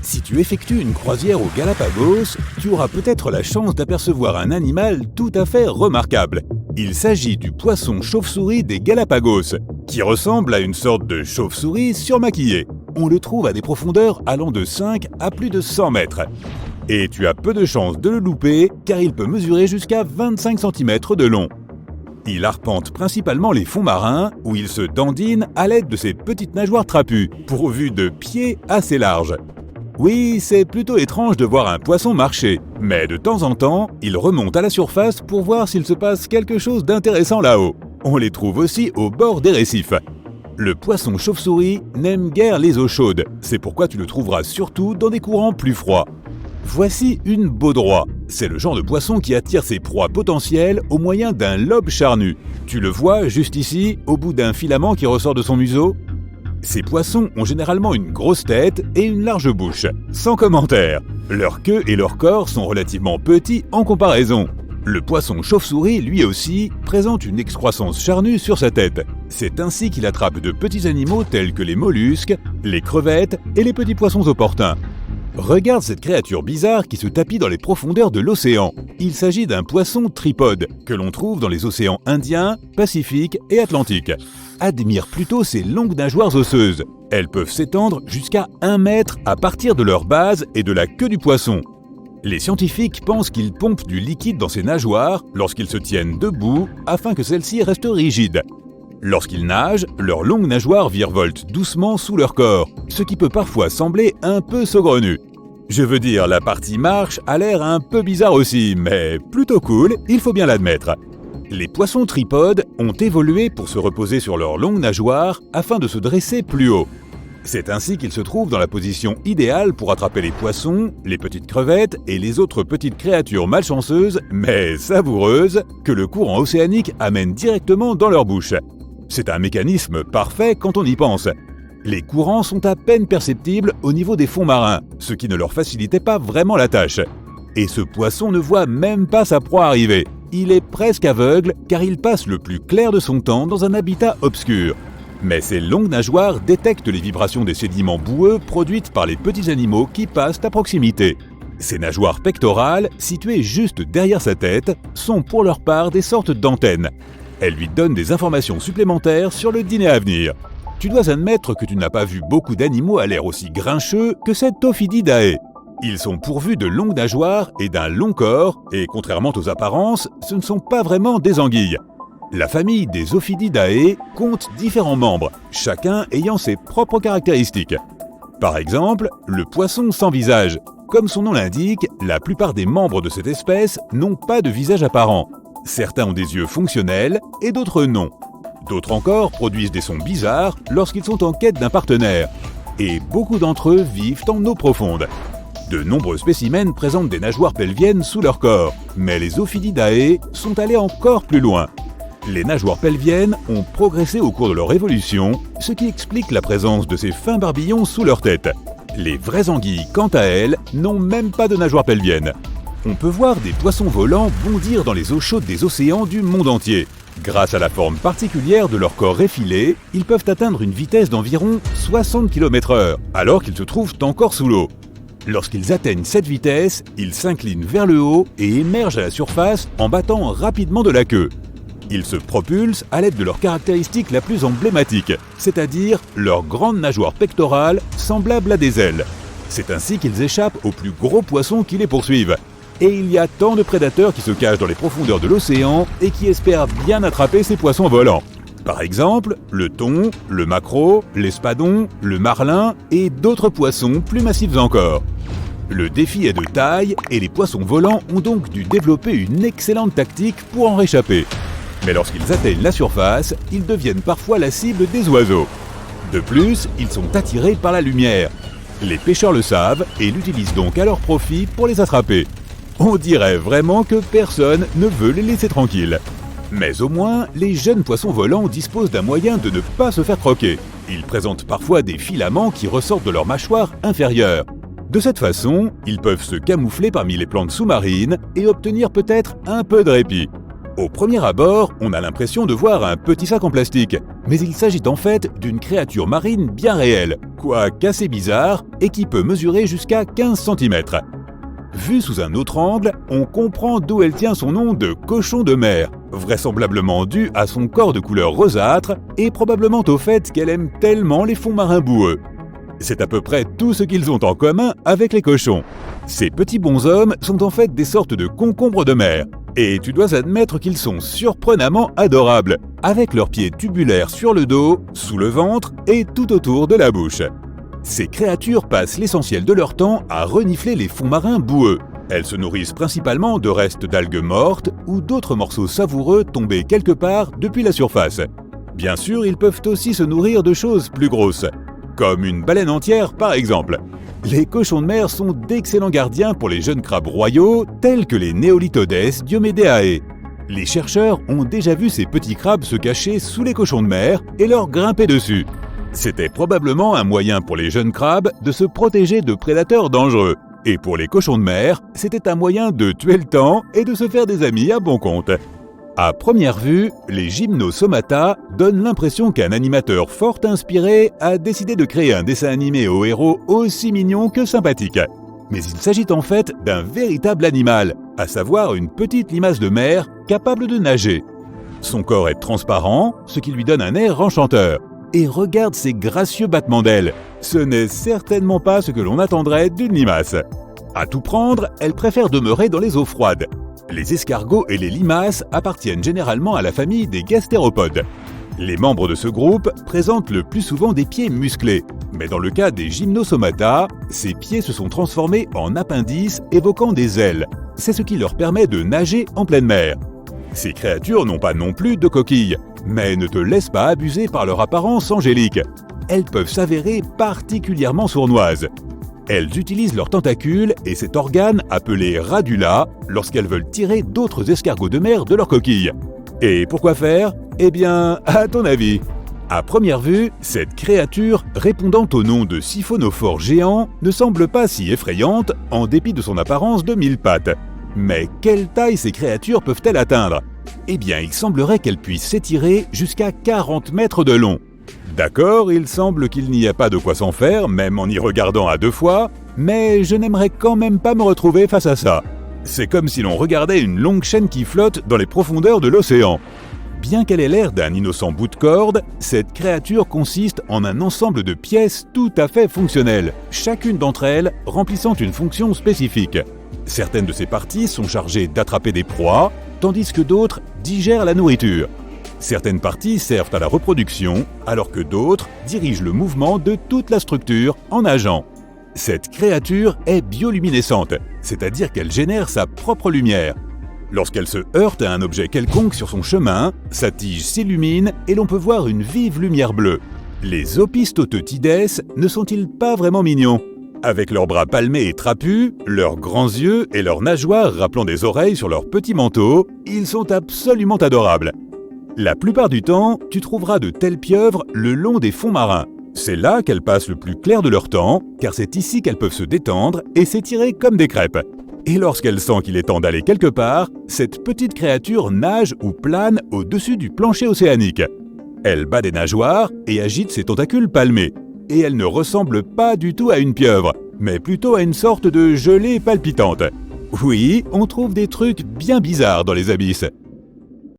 Si tu effectues une croisière aux Galapagos, tu auras peut-être la chance d'apercevoir un animal tout à fait remarquable. Il s'agit du poisson chauve-souris des Galapagos, qui ressemble à une sorte de chauve-souris surmaquillée. On le trouve à des profondeurs allant de 5 à plus de 100 mètres. Et tu as peu de chances de le louper car il peut mesurer jusqu'à 25 cm de long. Il arpente principalement les fonds marins où il se dandine à l'aide de ses petites nageoires trapues, pourvues de pieds assez larges. Oui, c'est plutôt étrange de voir un poisson marcher, mais de temps en temps, il remonte à la surface pour voir s'il se passe quelque chose d'intéressant là-haut. On les trouve aussi au bord des récifs. Le poisson chauve-souris n'aime guère les eaux chaudes, c'est pourquoi tu le trouveras surtout dans des courants plus froids. Voici une baudroie. C'est le genre de poisson qui attire ses proies potentielles au moyen d'un lobe charnu. Tu le vois juste ici, au bout d'un filament qui ressort de son museau? Ces poissons ont généralement une grosse tête et une large bouche. Sans commentaire. Leur queue et leur corps sont relativement petits en comparaison. Le poisson chauve-souris, lui aussi, présente une excroissance charnue sur sa tête. C'est ainsi qu'il attrape de petits animaux tels que les mollusques, les crevettes et les petits poissons opportuns. Regarde cette créature bizarre qui se tapit dans les profondeurs de l'océan. Il s'agit d'un poisson tripode que l'on trouve dans les océans Indien, Pacifique et Atlantique. Admire plutôt ses longues nageoires osseuses. Elles peuvent s'étendre jusqu'à 1 mètre à partir de leur base et de la queue du poisson. Les scientifiques pensent qu'ils pompent du liquide dans ses nageoires lorsqu'ils se tiennent debout afin que celles-ci restent rigides. Lorsqu'ils nagent, leurs longues nageoires virevoltent doucement sous leur corps, ce qui peut parfois sembler un peu saugrenu. Je veux dire, la partie marche a l'air un peu bizarre aussi, mais plutôt cool, il faut bien l'admettre. Les poissons tripodes ont évolué pour se reposer sur leurs longues nageoires afin de se dresser plus haut. C'est ainsi qu'ils se trouvent dans la position idéale pour attraper les poissons, les petites crevettes et les autres petites créatures malchanceuses, mais savoureuses, que le courant océanique amène directement dans leur bouche. C'est un mécanisme parfait quand on y pense. Les courants sont à peine perceptibles au niveau des fonds marins, ce qui ne leur facilitait pas vraiment la tâche. Et ce poisson ne voit même pas sa proie arriver. Il est presque aveugle car il passe le plus clair de son temps dans un habitat obscur. Mais ses longues nageoires détectent les vibrations des sédiments boueux produites par les petits animaux qui passent à proximité. Ces nageoires pectorales, situées juste derrière sa tête, sont pour leur part des sortes d'antennes. Elles lui donnent des informations supplémentaires sur le dîner à venir. Tu dois admettre que tu n'as pas vu beaucoup d'animaux à l'air aussi grincheux que cette Ophidiidae. Ils sont pourvus de longues nageoires et d'un long corps, et contrairement aux apparences, ce ne sont pas vraiment des anguilles. La famille des Ophidiidae compte différents membres, chacun ayant ses propres caractéristiques. Par exemple, le poisson sans visage. Comme son nom l'indique, la plupart des membres de cette espèce n'ont pas de visage apparent. Certains ont des yeux fonctionnels et d'autres non. D'autres encore produisent des sons bizarres lorsqu'ils sont en quête d'un partenaire. Et beaucoup d'entre eux vivent en eau profonde. De nombreux spécimens présentent des nageoires pelviennes sous leur corps, mais les Ophidiidae sont allés encore plus loin. Les nageoires pelviennes ont progressé au cours de leur évolution, ce qui explique la présence de ces fins barbillons sous leur tête. Les vraies anguilles, quant à elles, n'ont même pas de nageoires pelviennes. On peut voir des poissons volants bondir dans les eaux chaudes des océans du monde entier. Grâce à la forme particulière de leur corps effilé, ils peuvent atteindre une vitesse d'environ 60 km/h, alors qu'ils se trouvent encore sous l'eau. Lorsqu'ils atteignent cette vitesse, ils s'inclinent vers le haut et émergent à la surface en battant rapidement de la queue. Ils se propulsent à l'aide de leur caractéristique la plus emblématique, c'est-à-dire leur grande nageoire pectorale semblable à des ailes. C'est ainsi qu'ils échappent aux plus gros poissons qui les poursuivent. Et il y a tant de prédateurs qui se cachent dans les profondeurs de l'océan et qui espèrent bien attraper ces poissons volants. Par exemple, le thon, le maquereau, l'espadon, le marlin et d'autres poissons plus massifs encore. Le défi est de taille et les poissons volants ont donc dû développer une excellente tactique pour en réchapper. Mais lorsqu'ils atteignent la surface, ils deviennent parfois la cible des oiseaux. De plus, ils sont attirés par la lumière. Les pêcheurs le savent et l'utilisent donc à leur profit pour les attraper. On dirait vraiment que personne ne veut les laisser tranquilles. Mais au moins, les jeunes poissons volants disposent d'un moyen de ne pas se faire croquer. Ils présentent parfois des filaments qui ressortent de leur mâchoire inférieure. De cette façon, ils peuvent se camoufler parmi les plantes sous-marines et obtenir peut-être un peu de répit. Au premier abord, on a l'impression de voir un petit sac en plastique, mais il s'agit en fait d'une créature marine bien réelle, quoique assez bizarre, et qui peut mesurer jusqu'à 15 cm. Vue sous un autre angle, on comprend d'où elle tient son nom de cochon de mer, vraisemblablement dû à son corps de couleur rosâtre et probablement au fait qu'elle aime tellement les fonds marins boueux. C'est à peu près tout ce qu'ils ont en commun avec les cochons. Ces petits bonshommes sont en fait des sortes de concombres de mer, et tu dois admettre qu'ils sont surprenamment adorables, avec leurs pieds tubulaires sur le dos, sous le ventre et tout autour de la bouche. Ces créatures passent l'essentiel de leur temps à renifler les fonds marins boueux. Elles se nourrissent principalement de restes d'algues mortes ou d'autres morceaux savoureux tombés quelque part depuis la surface. Bien sûr, ils peuvent aussi se nourrir de choses plus grosses, comme une baleine entière par exemple. Les cochons de mer sont d'excellents gardiens pour les jeunes crabes royaux tels que les Neolithodes diomedeae. Les chercheurs ont déjà vu ces petits crabes se cacher sous les cochons de mer et leur grimper dessus. C'était probablement un moyen pour les jeunes crabes de se protéger de prédateurs dangereux. Et pour les cochons de mer, c'était un moyen de tuer le temps et de se faire des amis à bon compte. À première vue, les Gymnosomata donnent l'impression qu'un animateur fort inspiré a décidé de créer un dessin animé aux héros aussi mignon que sympathique. Mais il s'agit en fait d'un véritable animal, à savoir une petite limace de mer capable de nager. Son corps est transparent, ce qui lui donne un air enchanteur. Et regarde ses gracieux battements d'ailes. Ce n'est certainement pas ce que l'on attendrait d'une limace. À tout prendre, elle préfère demeurer dans les eaux froides. Les escargots et les limaces appartiennent généralement à la famille des gastéropodes. Les membres de ce groupe présentent le plus souvent des pieds musclés, mais dans le cas des Gymnosomata, ces pieds se sont transformés en appendices évoquant des ailes. C'est ce qui leur permet de nager en pleine mer. Ces créatures n'ont pas non plus de coquilles, mais ne te laissent pas abuser par leur apparence angélique. Elles peuvent s'avérer particulièrement sournoises. Elles utilisent leurs tentacules et cet organe appelé radula lorsqu'elles veulent tirer d'autres escargots de mer de leur coquille. Et pourquoi faire ? Eh bien, à ton avis ? À première vue, cette créature, répondant au nom de siphonophore géant, ne semble pas si effrayante en dépit de son apparence de 1000 pattes. Mais quelle taille ces créatures peuvent-elles atteindre ? Eh bien, il semblerait qu'elles puissent s'étirer jusqu'à 40 mètres de long. D'accord, il semble qu'il n'y a pas de quoi s'en faire, même en y regardant à deux fois, mais je n'aimerais quand même pas me retrouver face à ça. C'est comme si l'on regardait une longue chaîne qui flotte dans les profondeurs de l'océan. Bien qu'elle ait l'air d'un innocent bout de corde, cette créature consiste en un ensemble de pièces tout à fait fonctionnelles, chacune d'entre elles remplissant une fonction spécifique. Certaines de ces parties sont chargées d'attraper des proies, tandis que d'autres digèrent la nourriture. Certaines parties servent à la reproduction, alors que d'autres dirigent le mouvement de toute la structure en nageant. Cette créature est bioluminescente, c'est-à-dire qu'elle génère sa propre lumière. Lorsqu'elle se heurte à un objet quelconque sur son chemin, sa tige s'illumine et l'on peut voir une vive lumière bleue. Les Opisthoteuthidés ne sont-ils pas vraiment mignons ? Avec leurs bras palmés et trapus, leurs grands yeux et leurs nageoires rappelant des oreilles sur leur petit manteau, ils sont absolument adorables. La plupart du temps, tu trouveras de telles pieuvres le long des fonds marins. C'est là qu'elles passent le plus clair de leur temps, car c'est ici qu'elles peuvent se détendre et s'étirer comme des crêpes. Et lorsqu'elle sent qu'il est temps d'aller quelque part, cette petite créature nage ou plane au-dessus du plancher océanique. Elle bat des nageoires et agite ses tentacules palmés. Et elle ne ressemble pas du tout à une pieuvre, mais plutôt à une sorte de gelée palpitante. Oui, on trouve des trucs bien bizarres dans les abysses.